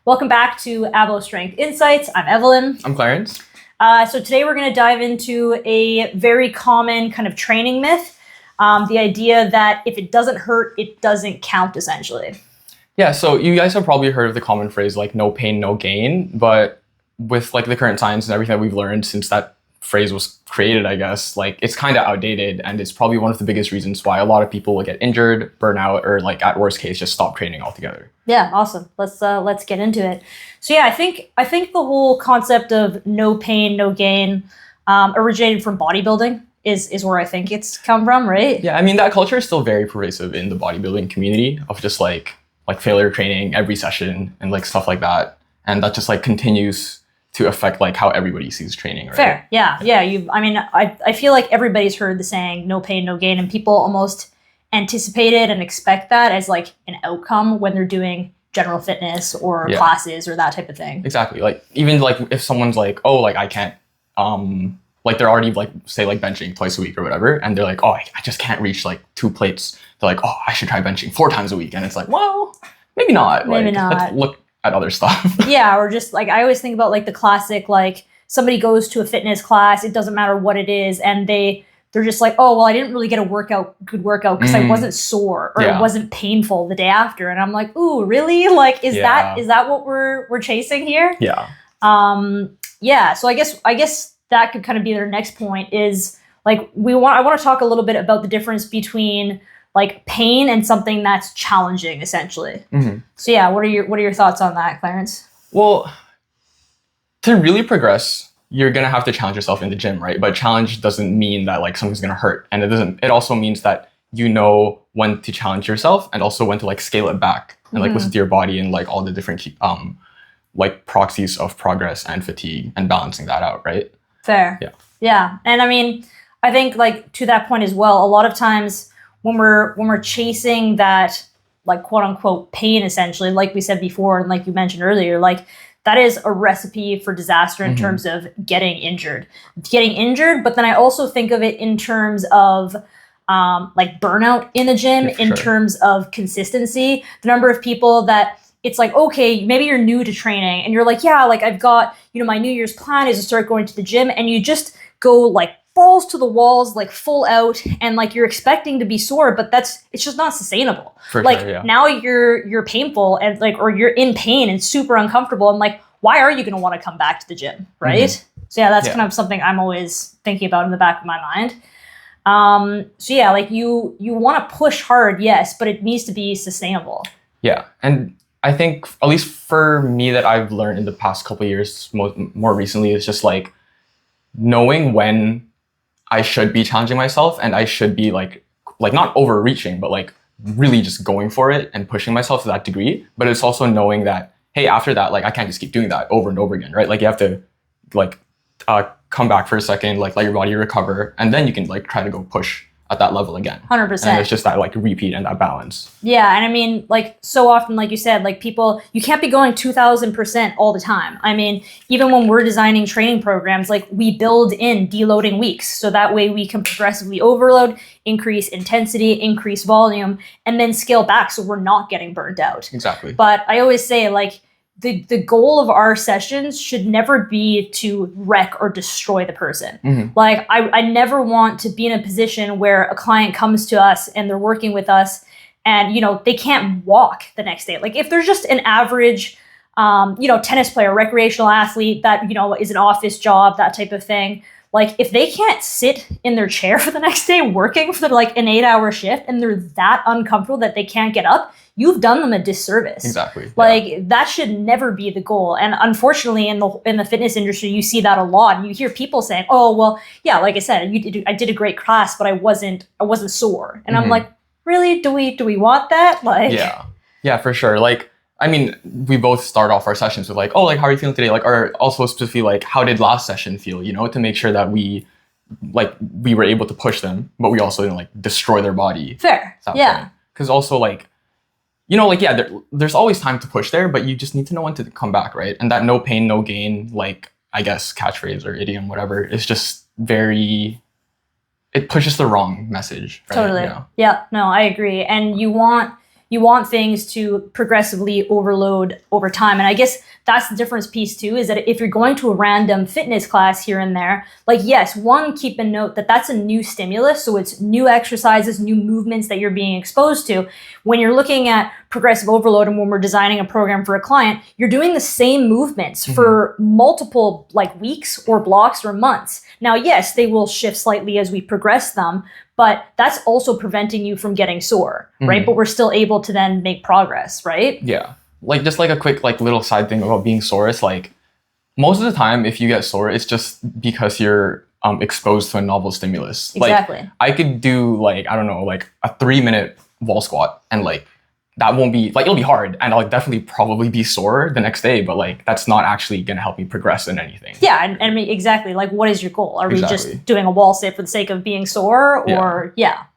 Welcome back to Avos Strength Insights. I'm Evelyn. I'm Clarence. So today we're going to dive into a very common kind of training myth. The idea that if it doesn't hurt, it doesn't count, essentially. Yeah, so you guys have probably heard of the common phrase like no pain, no gain. But with like the current science and everything that we've learned since that phrase was created, I guess, like it's kind of outdated, and it's probably one of the biggest reasons why a lot of people will get injured, burn out, or like at worst case just stop training altogether. Yeah, awesome. Let's get into it. So yeah, I think the whole concept of no pain, no gain originated from bodybuilding is where I think it's come from, right? Yeah, I mean that culture is still very pervasive in the bodybuilding community of just like failure training every session and like stuff like that, and that just like continues to affect like how everybody sees training, right? Fair. Yeah. I feel like everybody's heard the saying no pain, no gain, and people almost anticipate it and expect that as like an outcome when they're doing general fitness or classes or that type of thing. Exactly. Like even like if someone's like, oh, like I can't, like they're already like say like benching twice a week or whatever, and they're like, oh, I just can't reach like 2 plates. They're like, oh, I should try benching 4 times a week, and it's like, well, maybe not. Maybe like, not. Let's look at other stuff. Yeah, or just like I always think about like the classic, like somebody goes to a fitness class, it doesn't matter what it is, and they're just like, oh, well, I didn't really get a good workout because I wasn't sore or it wasn't painful the day after. And I'm like, ooh, really? Like, is that what we're chasing here? Yeah. Yeah. So I guess that could kind of be their next point is like I want to talk a little bit about the difference between like pain and something that's challenging, essentially. Mm-hmm. So yeah, what are your thoughts on that, Clarence? Well, to really progress, you're gonna have to challenge yourself in the gym, right? But challenge doesn't mean that like something's gonna hurt, and it also means that you know when to challenge yourself and also when to like scale it back and like listen to your body and like all the different like proxies of progress and fatigue and balancing that out, right? Fair. Yeah. And I mean, I think like to that point as well, a lot of times when we're chasing that like quote unquote pain, essentially, like we said before and like you mentioned earlier, like that is a recipe for disaster in terms of getting injured. But then I also think of it in terms of like burnout in the gym, terms of consistency. The number of people that it's like, okay, maybe you're new to training and you're like, yeah, like I've got, my New Year's plan is to start going to the gym, and you just go like balls to the walls, like full out, and like you're expecting to be sore, but it's just not sustainable. Now you're painful and like, or you're in pain and super uncomfortable, and like, why are you going to want to come back to the gym, right? So yeah, that's kind of something I'm always thinking about in the back of my mind. So yeah, like you want to push hard, yes, but it needs to be sustainable. Yeah, and I think at least for me that I've learned in the past couple of years, more recently, is just like knowing when I should be challenging myself and I should be like not overreaching, but like really just going for it and pushing myself to that degree. But it's also knowing that, hey, after that, like I can't just keep doing that over and over again, right? Like you have to like come back for a second, like let your body recover, and then you can like try to go push at that level again. 100%. And it's just that like repeat and that balance. Yeah, and I mean, like so often, like you said, like people, you can't be going 2000% all the time. I mean, even when we're designing training programs, like we build in deloading weeks, so that way we can progressively overload, increase intensity, increase volume, and then scale back so we're not getting burned out. Exactly. But I always say like, the goal of our sessions should never be to wreck or destroy the person. Like I never want to be in a position where a client comes to us and they're working with us and, they can't walk the next day. Like if there's just an average, tennis player, recreational athlete that, is an office job, that type of thing. Like if they can't sit in their chair for the next day working for like an 8-hour shift and they're that uncomfortable that they can't get up, you've done them a disservice. Exactly. Like that should never be the goal. And unfortunately in the fitness industry, you see that a lot. And you hear people saying, oh, well, yeah, like I said, I did a great class, but I wasn't sore. And I'm like, really? Do we want that? Like, yeah, for sure. Like, I mean, we both start off our sessions with like, oh, like, how are you feeling today? Like, or also specifically like, how did last session feel? To make sure that we were able to push them, but we also didn't like destroy their body. Fair. Yeah. Because also like, there's always time to push there, but you just need to know when to come back, right? And that no pain, no gain, like, I guess, catchphrase or idiom, whatever, is just it pushes the wrong message. Right? Totally. Yeah, no, I agree. And you want You want things to progressively overload over time. And I guess that's the difference piece too, is that if you're going to a random fitness class here and there, like, yes, one, keep in note that that's a new stimulus. So it's new exercises, new movements that you're being exposed to. When you're looking at progressive overload and when we're designing a program for a client, you're doing the same movements for multiple like weeks or blocks or months. Now, yes, they will shift slightly as we progress them, but that's also preventing you from getting sore, right? But we're still able to then make progress, right? Yeah. Like just like a quick like little side thing about being sore is like most of the time if you get sore, it's just because you're exposed to a novel stimulus. Exactly. Like I could do like, I don't know, like a 3-minute wall squat and like that won't be like, it'll be hard and I'll definitely probably be sore the next day, but like that's not actually going to help me progress in anything. Yeah. And I mean, exactly. Like what is your goal? Are we just doing a wall sit for the sake of being sore or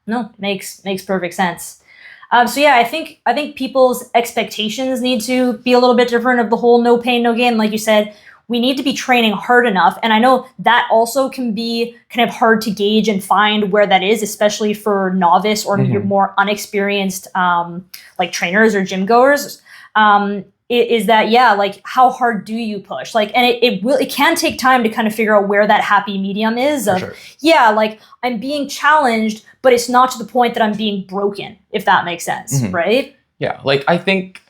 no, makes perfect sense. So yeah, I think people's expectations need to be a little bit different of the whole no pain, no gain. Like you said, we need to be training hard enough. And I know that also can be kind of hard to gauge and find where that is, especially for novice or your more unexperienced like trainers or gym goers. Is that, like how hard do you push? Like, and it can take time to kind of figure out where that happy medium is of, like I'm being challenged, but it's not to the point that I'm being broken, if that makes sense, right? Yeah, like I think,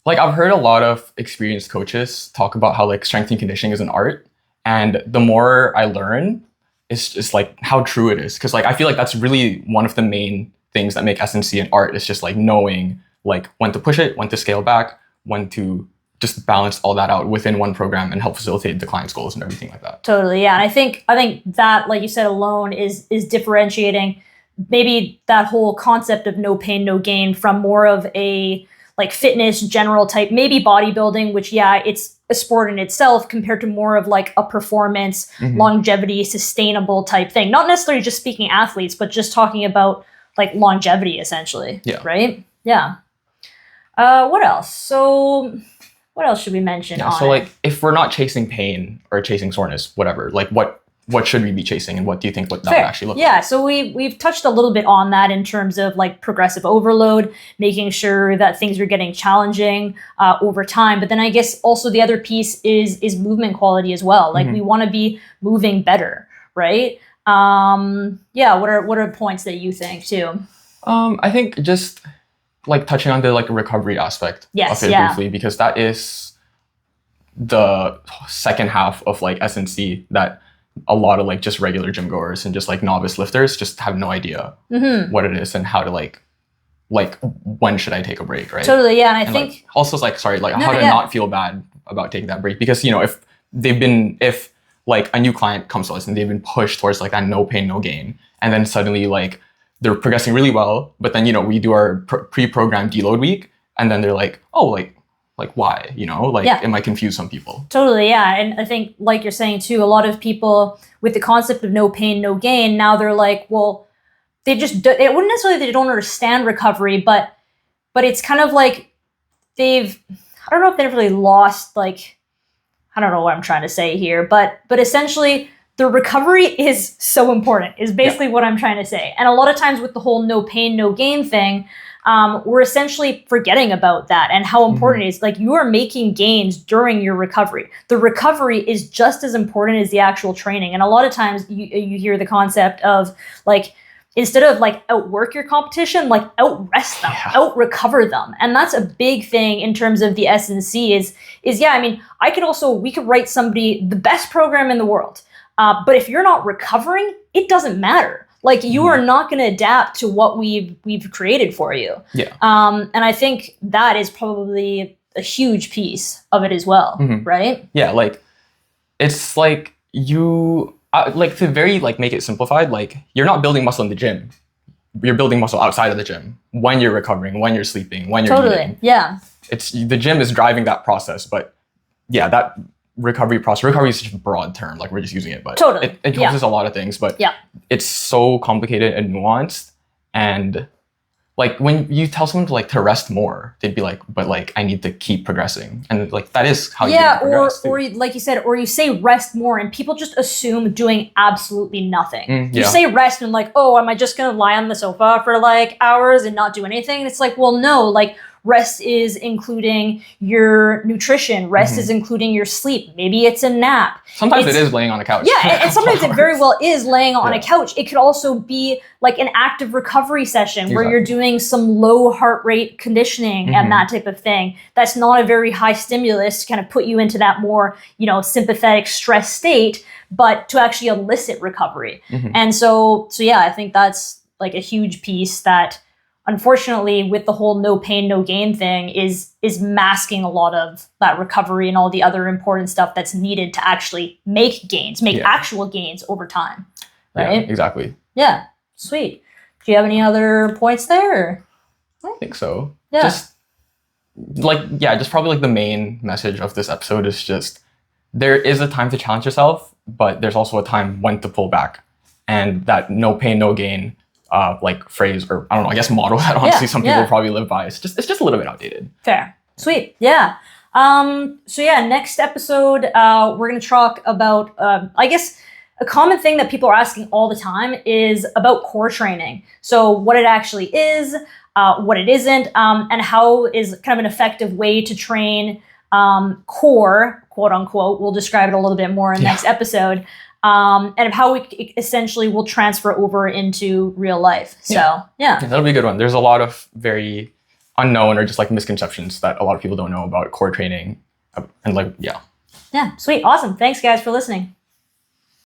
like I've heard a lot of experienced coaches talk about how like strength and conditioning is an art. And the more I learn, it's just like how true it is. Cause like, I feel like that's really one of the main things that make S&C an art is just like knowing like when to push it, when to scale back, when to just balance all that out within one program and help facilitate the client's goals and everything like that. Totally. Yeah. And I think that, like you said, alone is differentiating maybe that whole concept of no pain, no gain from more of a like fitness general type, maybe bodybuilding, which it's a sport in itself compared to more of like a performance, longevity, sustainable type thing. Not necessarily just speaking athletes, but just talking about like longevity essentially. Yeah. Right? Yeah. What else? So what else should we mention? So like if we're not chasing pain or chasing soreness, whatever, like what should we be chasing and what do you think that would actually look like? Yeah, so we've touched a little bit on that in terms of like progressive overload, making sure that things are getting challenging over time. But then I guess also the other piece is movement quality as well. Like we want to be moving better, right? What are points that you think too? I think just like touching on the like recovery aspect of it briefly, because that is the second half of like S&C that a lot of like just regular gym goers and just like novice lifters just have no idea what it is and how to like when should I take a break, right? Totally, yeah. And I think like, also like how to not feel bad about taking that break, because if like a new client comes to us and they've been pushed towards like that no pain no gain, and then suddenly like they're progressing really well, but then we do our pre-programmed deload week, and then they're like, oh, like why? It might confuse some people. Totally, yeah. And I think, like you're saying too, a lot of people with the concept of no pain, no gain, now they're like, well, it wouldn't necessarily they don't understand recovery, but it's kind of like I don't know if they've really lost, like, I don't know what I'm trying to say here, but essentially the recovery is so important, is basically what I'm trying to say. And a lot of times with the whole no pain, no gain thing, we're essentially forgetting about that and how important it is. Like, you are making gains during your recovery. The recovery is just as important as the actual training. And a lot of times you hear the concept of like, instead of like outwork your competition, like outrest them, out-recover them. And that's a big thing in terms of the S&C is I mean, we could write somebody the best program in the world. But if you're not recovering, it doesn't matter. Like, you are not going to adapt to what we've created for you. Yeah. And I think that is probably a huge piece of it as well, right? Yeah, like it's like like to very like make it simplified, like you're not building muscle in the gym. You're building muscle outside of the gym when you're recovering, when you're sleeping, when you're eating. Yeah. It's the gym is driving that process, but that recovery is such a broad term, like we're just using it, but it encompasses a lot of things, but it's so complicated and nuanced, and like when you tell someone to like to rest more, they'd be like, but like I need to keep progressing. And like that is how you progress. Or like you said, or you say rest more and people just assume doing absolutely nothing. You Yeah. say rest and like, oh, am I just gonna lie on the sofa for like hours and not do anything? And it's like, well, no, like rest is including your nutrition. Rest is including your sleep. Maybe it's a nap. Sometimes it is laying on a couch. Yeah, and sometimes it very well is laying on a couch. It could also be like an active recovery session where you're doing some low heart rate conditioning and that type of thing. That's not a very high stimulus to kind of put you into that more, you know, sympathetic stress state, but to actually elicit recovery. And so yeah, I think that's like a huge piece that unfortunately with the whole no pain, no gain thing is masking a lot of that recovery and all the other important stuff that's needed to actually make gains, make actual gains over time. Right? Yeah, exactly. Yeah. Sweet. Do you have any other points there? I think so. Yeah. Just like, just probably like the main message of this episode is just there is a time to challenge yourself, but there's also a time when to pull back. And that no pain, no gain like phrase, or I don't know, I guess motto that honestly some people probably live by. It's just a little bit outdated. Fair. Sweet. Yeah. So yeah, next episode, we're going to talk about, I guess a common thing that people are asking all the time is about core training. So what it actually is, what it isn't, and how is kind of an effective way to train core, quote unquote. We'll describe it a little bit more in the next episode. And of how we essentially will transfer over into real life. So, yeah. That'll be a good one. There's a lot of very unknown or just like misconceptions that a lot of people don't know about core training. And like, Yeah, sweet. Awesome. Thanks, guys, for listening.